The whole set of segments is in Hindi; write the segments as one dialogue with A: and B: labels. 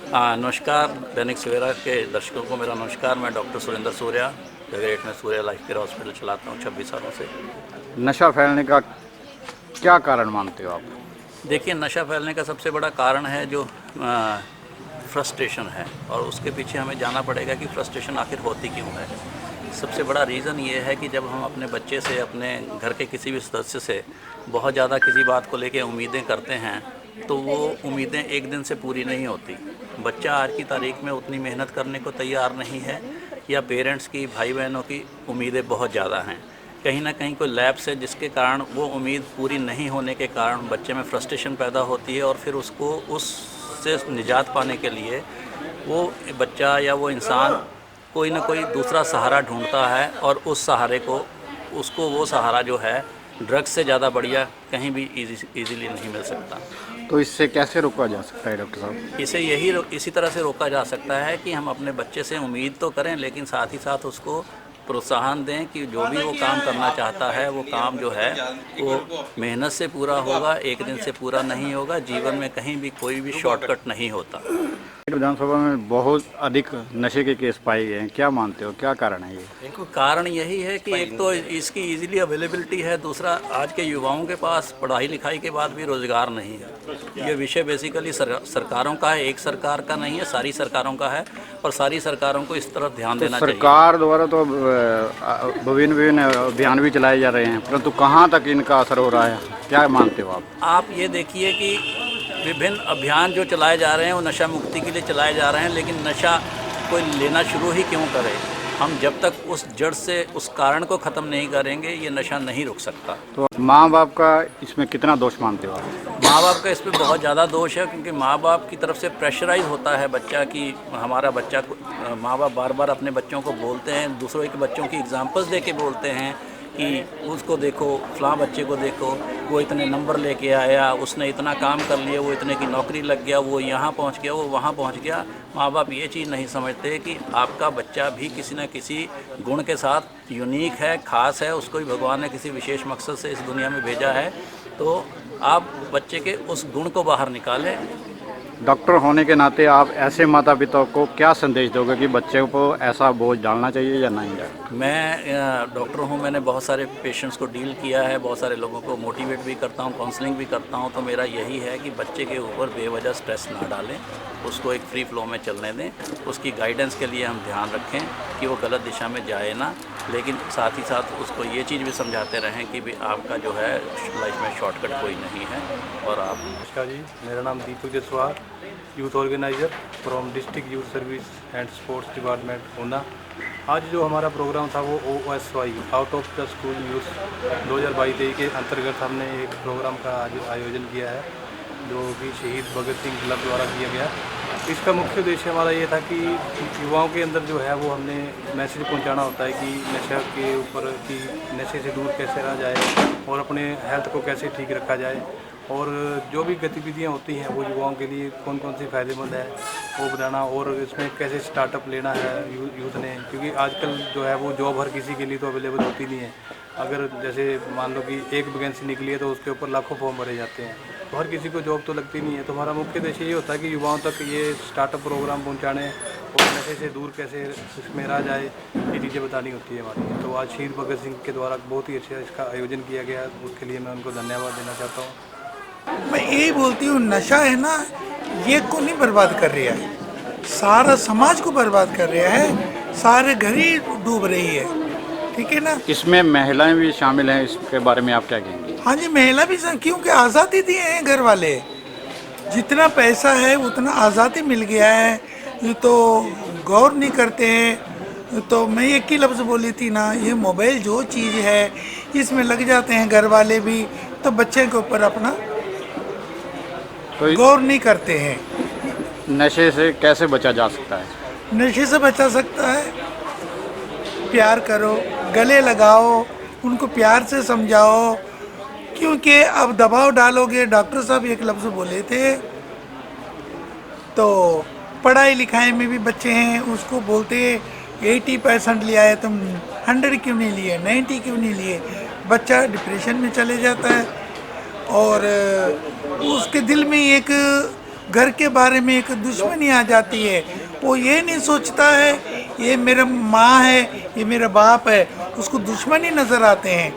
A: नमस्कार। दैनिक सवेरा के दर्शकों को मेरा नमस्कार। मैं डॉक्टर सुरेंद्र सूर्या जगरेट में सूर्या लाइफ केयर हॉस्पिटल चलाता हूँ 26 सालों से।
B: नशा फैलने का क्या कारण मानते हो आप?
A: देखिए, नशा फैलने का सबसे बड़ा कारण है जो फ्रस्ट्रेशन है, और उसके पीछे हमें जाना पड़ेगा कि फ्रस्ट्रेशन आखिर होती क्यों है। सबसे बड़ा रीज़न ये है कि जब हम अपने बच्चे से, अपने घर के किसी भी सदस्य से बहुत ज़्यादा किसी बात को लेकर उम्मीदें करते हैं, तो वो उम्मीदें एक दिन से पूरी नहीं होती। बच्चा आज की तारीख में उतनी मेहनत करने को तैयार नहीं है, या पेरेंट्स की, भाई बहनों की उम्मीदें बहुत ज़्यादा हैं। कहीं ना कहीं कोई लैप्स है जिसके कारण वो उम्मीद पूरी नहीं होने के कारण बच्चे में फ्रस्ट्रेशन पैदा होती है, और फिर उसको उससे निजात पाने के लिए वो बच्चा या वो इंसान कोई ना कोई दूसरा सहारा ढूंढता है, और उस सहारे को उसको वो सहारा जो है ड्रग्स से ज़्यादा बढ़िया कहीं भी इजीली नहीं मिल सकता।
B: तो इससे कैसे रोका जा सकता है डॉक्टर साहब?
A: इसी तरह से रोका जा सकता है कि हम अपने बच्चे से उम्मीद तो करें, लेकिन साथ ही साथ उसको प्रोत्साहन दें कि जो भी वो काम करना चाहता है वो काम जो है वो मेहनत से पूरा होगा, एक दिन से पूरा नहीं होगा। जीवन में कहीं भी कोई भी शॉर्टकट नहीं होता।
B: विधानसभा में बहुत अधिक नशे के केस पाए गए हैं, क्या मानते हो क्या कारण है ये?
A: देखो, कारण यही है कि एक तो इसकी इजीली अवेलेबिलिटी है, दूसरा आज के युवाओं के पास पढ़ाई लिखाई के बाद भी रोज़गार नहीं है। ये विषय बेसिकली सरकारों का है, एक सरकार का नहीं है, सारी सरकारों का है, और सारी सरकारों को इस तरफ ध्यान देना चाहिए।
B: सरकार द्वारा तो विभिन्न विभिन्न अभियान भी चलाए जा रहे हैं, परंतु कहाँ तक इनका असर हो रहा है, क्या मानते हो आप?
A: आप ये देखिए कि विभिन्न अभियान जो चलाए जा रहे हैं वो नशा मुक्ति के लिए चलाए जा रहे हैं, लेकिन नशा कोई लेना शुरू ही क्यों करे? हम जब तक उस जड़ से, उस कारण को ख़त्म नहीं करेंगे, ये नशा नहीं रुक सकता।
B: तो माँ बाप का इसमें कितना दोष मानते हो आप?
A: माँ बाप का इसमें बहुत ज़्यादा दोष है, क्योंकि माँ बाप की तरफ से प्रेशराइज होता है बच्चा कि हमारा बच्चा को, माँ बाप बार बार अपने बच्चों को बोलते हैं, दूसरों के बच्चों की एग्जांपल्स दे के बोलते हैं कि उसको देखो, फलां बच्चे को देखो, वो इतने नंबर लेके आया, उसने इतना काम कर लिया, वो इतने की नौकरी लग गया, वो यहाँ पहुँच गया, वो वहाँ पहुँच गया। माँ बाप ये चीज़ नहीं समझते कि आपका बच्चा भी किसी न किसी गुण के साथ यूनिक है, ख़ास है, उसको भी भगवान ने किसी विशेष मकसद से इस दुनिया में भेजा है। तो आप बच्चे के उस गुण को बाहर निकालें।
B: डॉक्टर होने के नाते आप ऐसे माता पिता को क्या संदेश दोगे कि बच्चे को ऐसा बोझ डालना चाहिए या नहीं डालना?
A: मैं डॉक्टर हूँ, मैंने बहुत सारे पेशेंट्स को डील किया है, बहुत सारे लोगों को मोटिवेट भी करता हूँ, काउंसलिंग भी करता हूँ। तो मेरा यही है कि बच्चे के ऊपर बेवजह स्ट्रेस ना डालें, उसको एक फ्री फ्लो में चलने दें, उसकी गाइडेंस के लिए हम ध्यान रखें कि वो गलत दिशा में जाए ना, लेकिन साथ ही साथ उसको ये चीज़ भी समझाते रहें कि भी आपका जो है लाइफ में शॉर्टकट कोई नहीं है। और आप?
C: नमस्कार जी, मेरा नाम Deepak Jaswal, youth organiser from district youth service and sports department Una. आज जो हमारा प्रोग्राम था वो OSY out of the school youth 2022 के अंतर्गत हमने एक प्रोग्राम का आज आयोजन किया है, जो कि शहीद भगत सिंह क्लब द्वारा किया गया। इसका मुख्य उद्देश्य हमारा ये था कि युवाओं के अंदर जो है वो हमने मैसेज पहुंचाना होता है कि नशा के ऊपर, कि नशे से दूर कैसे रहा जाए और अपने हेल्थ को कैसे ठीक रखा जाए, और जो भी गतिविधियां होती हैं वो युवाओं के लिए कौन कौन सी फ़ायदेमंद है वो बताना, और इसमें कैसे स्टार्टअप लेना है यूथ ने, क्योंकि आजकल जो है वो जॉब हर किसी के लिए तो अवेलेबल होती नहीं है। अगर जैसे मान लो कि एक वैकेंसी निकली है तो उसके ऊपर लाखों फॉर्म भरे जाते हैं, तो हर किसी को जॉब तो लगती नहीं है। तो हमारा मुख्य उद्देश्य ये होता है कि युवाओं तक ये स्टार्टअप प्रोग्राम पहुँचाने और नशे से दूर कैसे इसमें रहा जाए, ये चीज़ें बतानी होती है हमारी। तो आज शहीद भगत सिंह के द्वारा बहुत ही अच्छा इसका आयोजन किया गया, उसके लिए मैं उनको धन्यवाद देना चाहता हूँ।
D: मैं यही बोलती हूँ, नशा है ना, ये को नहीं बर्बाद कर रहा है, सारा समाज को बर्बाद कर रहा है, सारे घर ही डूब रही है, ठीक है ना।
B: इसमें महिलाएं भी शामिल हैं, इसके बारे में आप क्या कहेंगे?
D: हाँ जी, महिला भी, क्योंकि आज़ादी दिए हैं घर वाले, जितना पैसा है उतना आज़ादी मिल गया है, ये तो गौर नहीं करते हैं। तो मैं एक ही लफ्ज़ बोली थी ना, ये मोबाइल जो चीज़ है इसमें लग जाते हैं घर वाले भी, तो बच्चे के ऊपर अपना गौर नहीं करते हैं।
B: नशे से कैसे बचा जा सकता है?
D: नशे से बचा सकता है, प्यार करो, गले लगाओ, उनको प्यार से समझाओ, क्योंकि अब दबाव डालोगे, डॉक्टर साहब एक लफ्ज़ बोले थे, तो पढ़ाई लिखाई में भी बच्चे हैं उसको बोलते 80% लिया है, तुम 100 क्यों नहीं लिए, 90 क्यों नहीं लिए, बच्चा डिप्रेशन में चले जाता है, और उसके दिल में एक घर के बारे में एक दुश्मनी आ जाती है। वो ये नहीं सोचता है ये मेरा माँ है, ये मेरा बाप है, उसको दुश्मनी नज़र आते हैं।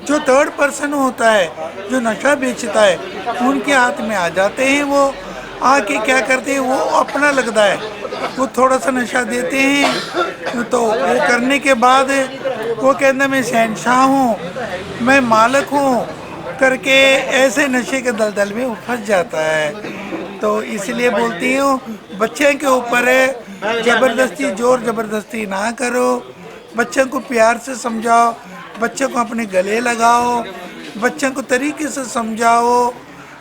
D: जो थर्ड पर्सन होता है, जो नशा बेचता है, उनके हाथ में आ जाते हैं। वो आके क्या करते हैं, वो अपना लगता है, वो थोड़ा सा नशा देते हैं तो वो करने के बाद वो कहता मैं शहनशाह हूँ, मैं मालिक हूँ करके ऐसे नशे के दलदल में वो फंस जाता है। तो इसलिए बोलती हूँ बच्चे के ऊपर है, ज़बरदस्ती जोर ज़बरदस्ती ना करो, बच्चों को प्यार से समझाओ, बच्चों को अपने गले लगाओ, बच्चों को तरीके से समझाओ।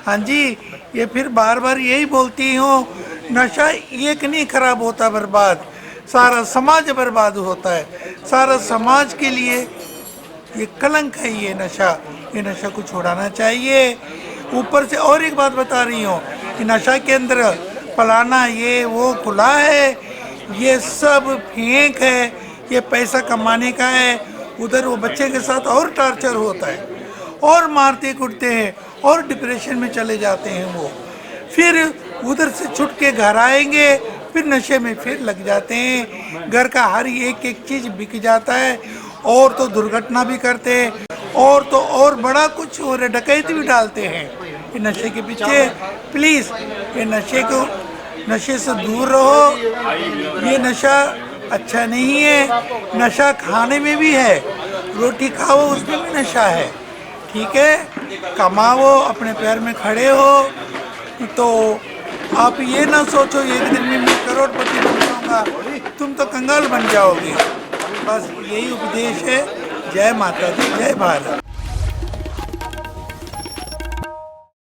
D: हाँ जी, ये फिर बार बार यही बोलती हूँ, नशा एक नहीं खराब होता बर्बाद, सारा समाज बर्बाद होता है। सारा समाज के लिए ये कलंक है ये नशा को छुड़ाना चाहिए। ऊपर से और एक बात बता रही हूँ कि नशा के अंदर फलाना ये वो खुला है, ये सब फेंक है, ये पैसा कमाने का है। उधर वो बच्चे के साथ और टॉर्चर होता है, और मारते कुटते हैं, और डिप्रेशन में चले जाते हैं वो। फिर उधर से छुट के घर आएंगे, फिर नशे में फिर लग जाते हैं। घर का हर एक एक चीज़ बिक जाता है, और तो दुर्घटना भी करते हैं, और तो और बड़ा कुछ और डकैती भी डालते हैं ये नशे के पीछे। प्लीज़ ये नशे से दूर रहो। ये नशा अच्छा नहीं है। नशा खाने में भी है, रोटी खाओ उसमें भी नशा है, ठीक है। कमाओ, अपने पैर में खड़े हो, तो आप ये ना सोचो एक दिन में मैं करोड़पति बन जाऊँगा, तुम तो कंगाल बन जाओगे। बस यही उपदेश है। जय माता दी, जय भारत।